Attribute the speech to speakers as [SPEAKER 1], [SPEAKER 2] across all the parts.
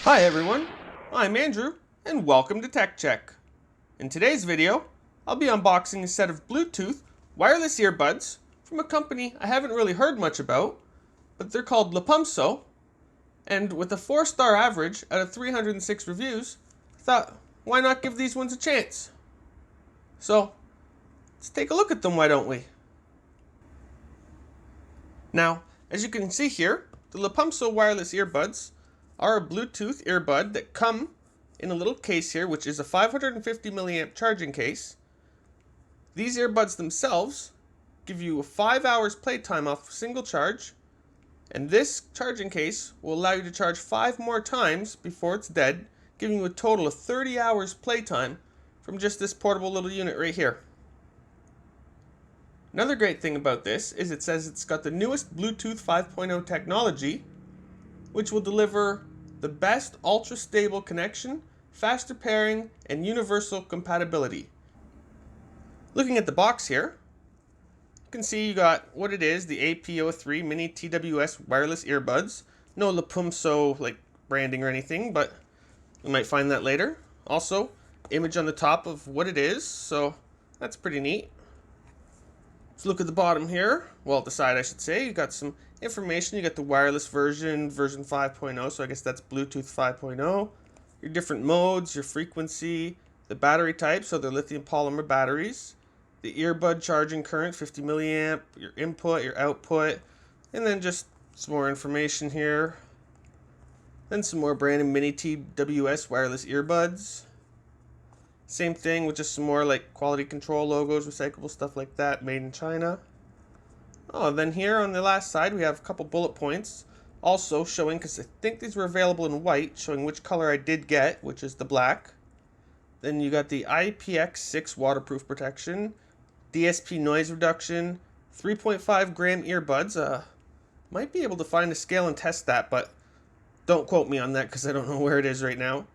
[SPEAKER 1] Hi everyone, I'm Andrew and welcome to Tech Check. In today's video, I'll be unboxing a set of Bluetooth wireless earbuds from a company I haven't really heard much about, but they're called Lypumso, and with a 4-star average out of 306 reviews, I thought, why not give these ones a chance? So, let's take a look at them, why don't we? Now, as you can see here, the Lypumso wireless earbuds are a Bluetooth earbud that come in a little case here, which is a 550 milliamp charging case. These earbuds themselves give you 5 hours playtime off a single charge, and this charging case will allow you to charge 5 more times before it's dead, giving you a total of 30 hours playtime from just this portable little unit right here. Another great thing about this is it says it's got the newest Bluetooth 5.0 technology, which will deliver the best ultra-stable connection, faster pairing, and universal compatibility. Looking at the box here, you can see you got what it is, the AP03 Mini TWS wireless earbuds. No Lypumso like branding or anything, but you might find that later. Also, image on the top of what it is, so that's pretty neat. Let's look at the bottom here. Well, at the side, I should say. You got some information. You got the wireless version 5.0, so I guess that's Bluetooth 5.0. Your different modes, your frequency, the battery type, so they're lithium polymer batteries. The earbud charging current, 50 milliamp, your input, your output, and then just some more information here. Then some more branded Mini TWS wireless earbuds. Same thing with just some more like quality control logos, recyclable stuff like that, made in China. Oh, then here on the last side we have a couple bullet points also showing, because I think these were available in white, showing which color I did get, which is the black. Then you got the IPX6 waterproof protection, DSP noise reduction, 3.5 gram earbuds. Might be able to find a scale and test that, but don't quote me on that because I don't know where it is right now.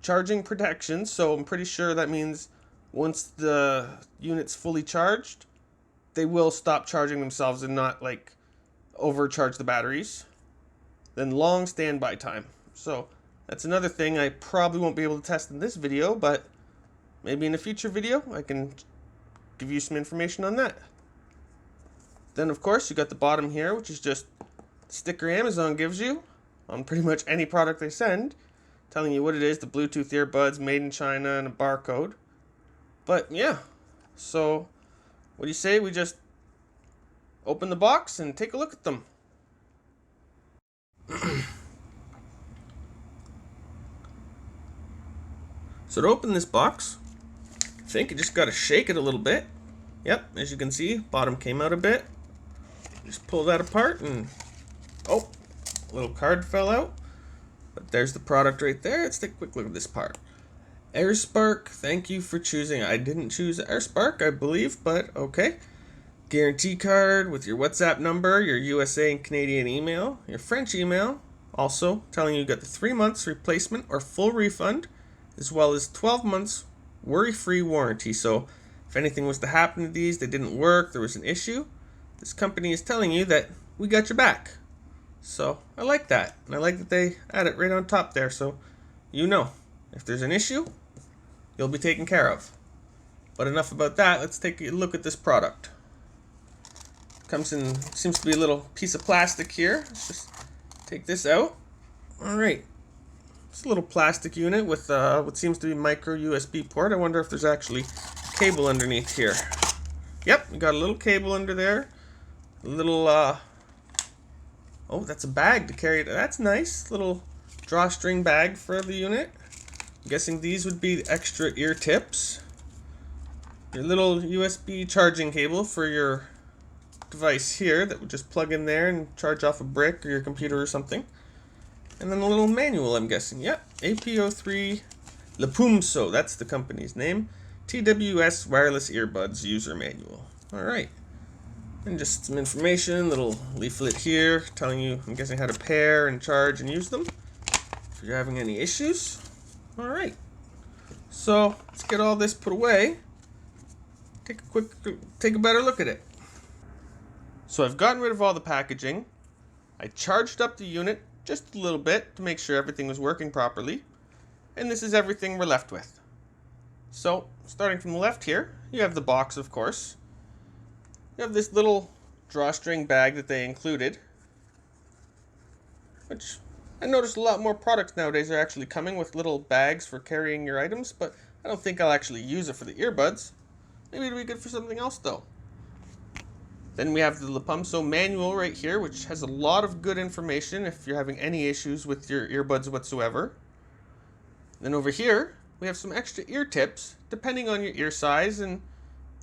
[SPEAKER 1] Charging protection, so I'm pretty sure that means once the unit's fully charged, they will stop charging themselves and not like overcharge the batteries. Then long standby time. So that's another thing I probably won't be able to test in this video, but maybe in a future video I can give you some information on that. Then of course you got the bottom here, which is just the sticker Amazon gives you on pretty much any product they send, telling you what it is, the Bluetooth earbuds made in China and a barcode. But yeah, so what do you say we just open the box and take a look at them? So to open this box, I think you just got to shake it a little bit. Yep, as you can see, bottom came out a bit. Just pull that apart and, oh, a little card fell out. But there's the product right there. Let's take a quick look at this part. AirSpark, thank you for choosing. I didn't choose AirSpark, I believe, but okay. Guarantee card with your WhatsApp number, your USA and Canadian email, your French email, also telling you got the 3 months replacement or full refund, as well as 12 months worry-free warranty. So if anything was to happen to these, they didn't work, there was an issue, this company is telling you that we got your back. So I like that, and I like that they add it right on top there, so you know if there's an issue, you'll be taken care of. But enough about that, let's take a look at this product. Comes in, seems to be a little piece of plastic here. Let's just take this out. Alright, it's a little plastic unit with what seems to be micro USB port. I wonder if there's actually cable underneath here. Yep, we got a little cable under there. A little oh, that's a bag to carry it. That's nice. Little drawstring bag for the unit. I'm guessing these would be the extra ear tips. Your little USB charging cable for your device here that would just plug in there and charge off a brick or your computer or something. And then a little manual, I'm guessing. Yep, AP03 Lypumso, that's the company's name. TWS wireless earbuds user manual. Alright. And just some information, little leaflet here telling you, I'm guessing, how to pair and charge and use them if you're having any issues. Alright, so let's get all this put away. Take a better look at it. So I've gotten rid of all the packaging. I charged up the unit just a little bit to make sure everything was working properly. And this is everything we're left with. So, starting from the left here, you have the box, of course. You have this little drawstring bag that they included, which I noticed a lot more products nowadays are actually coming with little bags for carrying your items, but I don't think I'll actually use it for the earbuds. Maybe it'll be good for something else though. Then we have the Lypumso manual right here, which has a lot of good information if you're having any issues with your earbuds whatsoever. Then over here, we have some extra ear tips, depending on your ear size and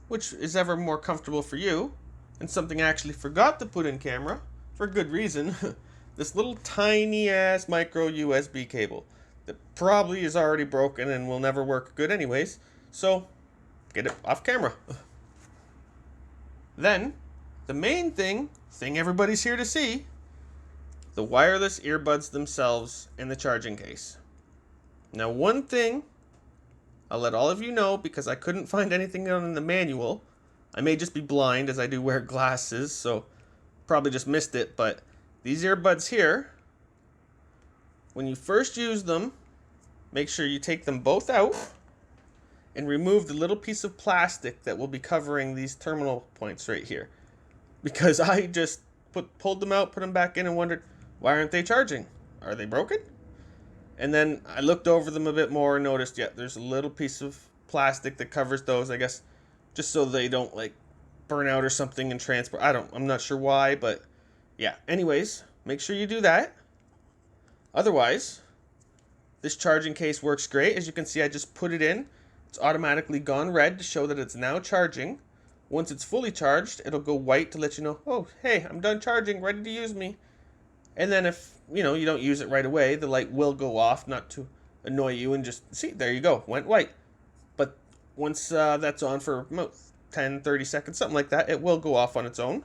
[SPEAKER 1] which is ever more comfortable for you. And something I actually forgot to put in camera, for good reason, this little tiny ass micro USB cable that probably is already broken and will never work good anyways, so get it off camera. Then, the main thing everybody's here to see, the wireless earbuds themselves and the charging case. Now one thing I'll let all of you know, because I couldn't find anything in the manual. I may just be blind as I do wear glasses, so probably just missed it, but these earbuds here, when you first use them, make sure you take them both out and remove the little piece of plastic that will be covering these terminal points right here. Because I just pulled them out, put them back in, and wondered, why aren't they charging? Are they broken? And then I looked over them a bit more and noticed, yeah, there's a little piece of plastic that covers those, I guess, just so they don't like burn out or something and transport. I'm not sure why, but yeah. Anyways, make sure you do that. Otherwise, this charging case works great. As you can see, I just put it in. It's automatically gone red to show that it's now charging. Once it's fully charged, it'll go white to let you know, oh, hey, I'm done charging, ready to use me. And then if, you don't use it right away, the light will go off, not to annoy you, and just, see, there you go, went white. But once that's on for about 10, 30 seconds, something like that, it will go off on its own.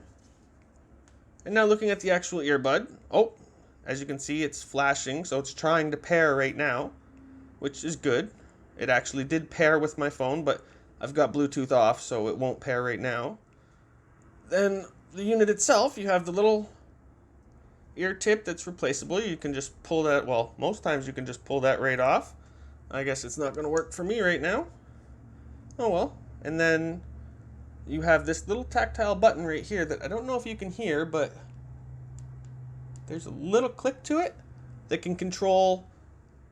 [SPEAKER 1] And now looking at the actual earbud, oh, as you can see, it's flashing, so it's trying to pair right now, which is good. It actually did pair with my phone, but I've got Bluetooth off, so it won't pair right now. Then the unit itself, you have the little ear tip that's replaceable. You can just pull that, well, most times you can just pull that right off. I guess it's not going to work for me right now. Oh well. And then you have this little tactile button right here that I don't know if you can hear, but there's a little click to it that can control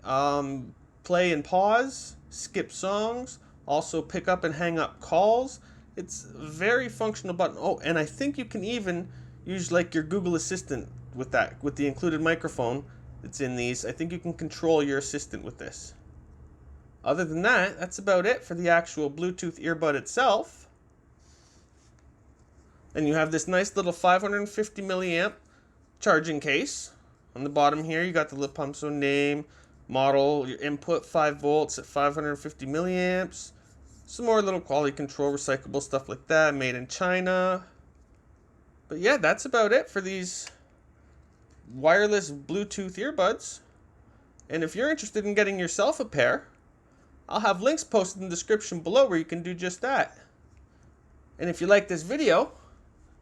[SPEAKER 1] play and pause, skip songs, also pick up and hang up calls. It's a very functional button. Oh, and I think you can even use like your Google Assistant with that, with the included microphone that's in these. I think you can control your assistant with this. Other than that, that's about it for the actual Bluetooth earbud itself. And you have this nice little 550 milliamp charging case. On the bottom here, you got the Lypumso name, model, your input 5 volts at 550 milliamps. Some more little quality control, recyclable stuff like that, made in China. But yeah, that's about it for these wireless Bluetooth earbuds. And if you're interested in getting yourself a pair, I'll have links posted in the description below where you can do just that. And if you like this video,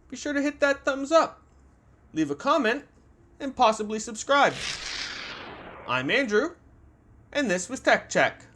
[SPEAKER 1] be sure to hit that thumbs up, leave a comment, and possibly subscribe. I'm Andrew, and this was Tech Check.